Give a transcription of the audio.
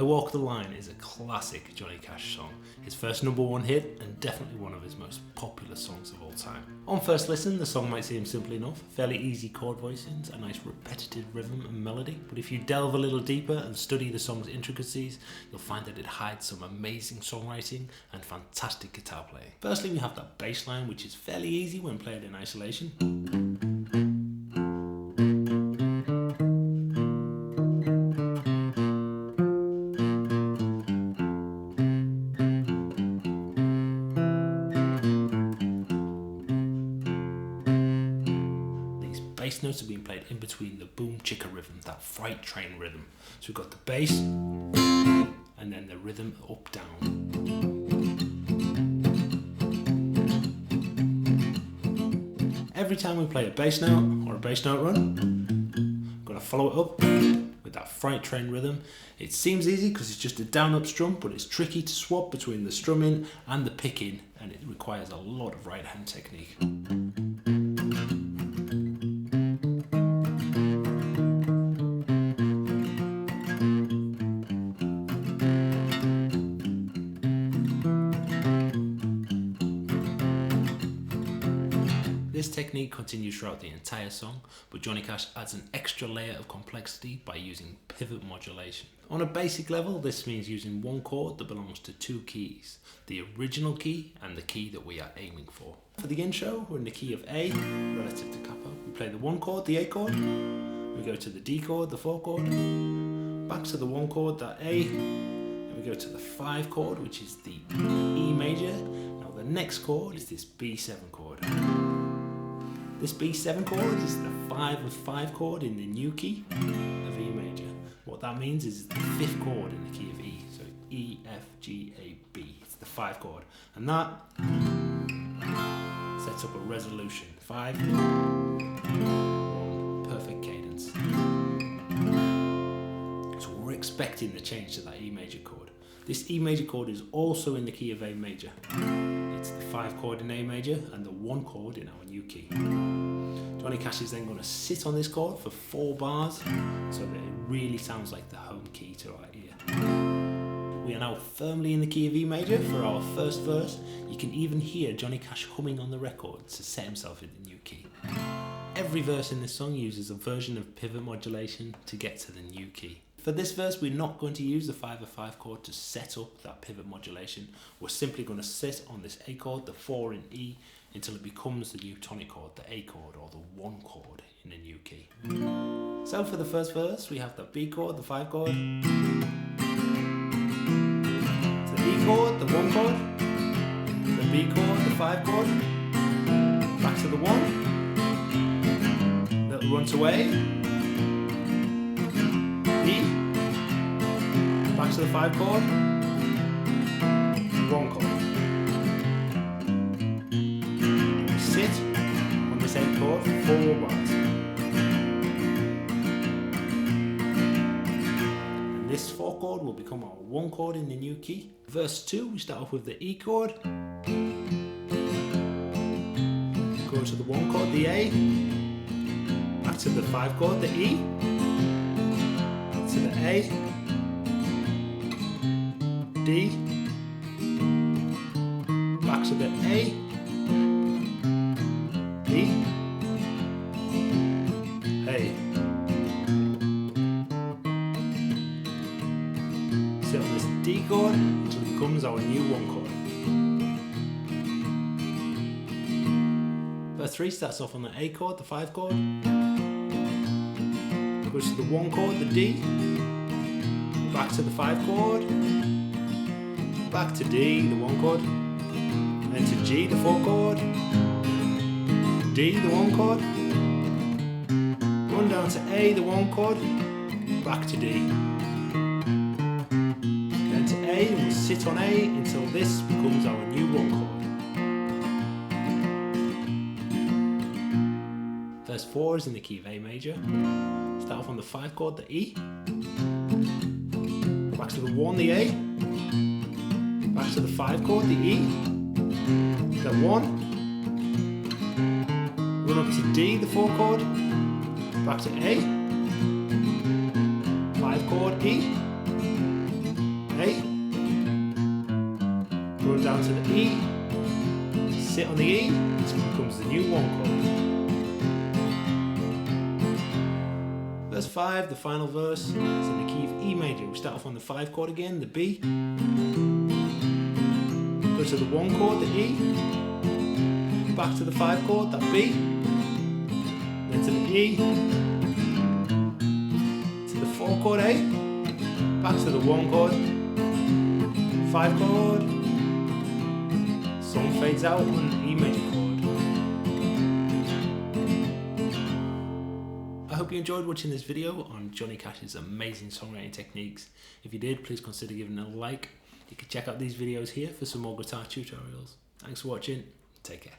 Walk the Line is a classic Johnny Cash song, his first #1 hit and definitely one of his most popular songs of all time. On first listen, the song might seem simple enough, fairly easy chord voicings, a nice repetitive rhythm and melody, but if you delve a little deeper and study the song's intricacies, you'll find that it hides some amazing songwriting and fantastic guitar playing. Firstly, we have that bass line, which is fairly easy when played in isolation. Bass notes are being played in between the boom chicka rhythm, that freight train rhythm. So we've got the bass and then the rhythm up down. Every time we play a bass note or a bass note run, I'm going to follow it up with that freight train rhythm. It seems easy because it's just a down up strum, but it's tricky to swap between the strumming and the picking, and it requires a lot of right hand technique. This technique continues throughout the entire song, but Johnny Cash adds an extra layer of complexity by using pivot modulation. On a basic level, this means using one chord that belongs to two keys, the original key and the key that we are aiming for. For the intro, we're in the key of A relative to capo. We play the 1 chord, the A chord, we go to the D chord, the 4 chord, back to the 1 chord, that A, and we go to the 5 chord, which is the E major. Now the next chord is this B7 chord. This B7 chord is the 5 of 5 chord in the new key of E major. What that means is the 5th chord in the key of E. So E, F, G, A, B. It's the 5 chord. And that sets up a resolution. 5, 1, perfect cadence. So we're expecting the change to that E major chord. This E major chord is also in the key of A major. It's the 5 chord in A major and the 1 chord in our new key. Johnny Cash is then going to sit on this chord for 4 bars so that it really sounds like the home key to our ear. We are now firmly in the key of E major for our first verse. You can even hear Johnny Cash humming on the record to set himself in the new key. Every verse in this song uses a version of pivot modulation to get to the new key. For this verse, we're not going to use the 5 of 5 chord to set up that pivot modulation. We're simply going to sit on this A chord, the 4 in E, until it becomes the new tonic chord, the A chord, or the 1 chord in a new key. So for the first verse, we have the B chord, the 5 chord, the E chord, the 1 chord, the B chord, the 5 chord, back to the 1, little runs away, E, back to the 5 chord, 1 chord. We sit on this A chord for 4 bars. And this 4 chord will become our 1 chord in the new key. Verse 2, we start off with the E chord, go to the 1 chord, the A, back to the 5 chord, the E, to the A, D, back to the A, D, A. Sit on this D chord until it becomes our new 1 chord. Verse 3 starts off on the A chord, the 5 chord, goes to the 1 chord, the D, back to the 5 chord, back to D, the 1 chord, then to G, the 4 chord, D, the 1 chord, run down to A, the 1 chord, back to D, then to A, and we'll sit on A until this becomes our new 1 chord. Verse 4 is in the key of A major. Start off on the 5 chord, the E, back to the 1, the A, back to the 5 chord, the E, the 1, run up to D, the 4 chord, back to A, 5 chord, E, On the E, this becomes the new 1 chord. Verse 5, the final verse, is in the key of E major. We start off on the 5 chord again, the B. Go to the 1 chord, the E. Back to the 5 chord, that B. Then to the E. To the 4 chord A. Back to the 1 chord. 5 chord. Song fades out on the E major chord. I hope you enjoyed watching this video on Johnny Cash's amazing songwriting techniques. If you did, please consider giving it a like. You can check out these videos here for some more guitar tutorials. Thanks for watching. Take care.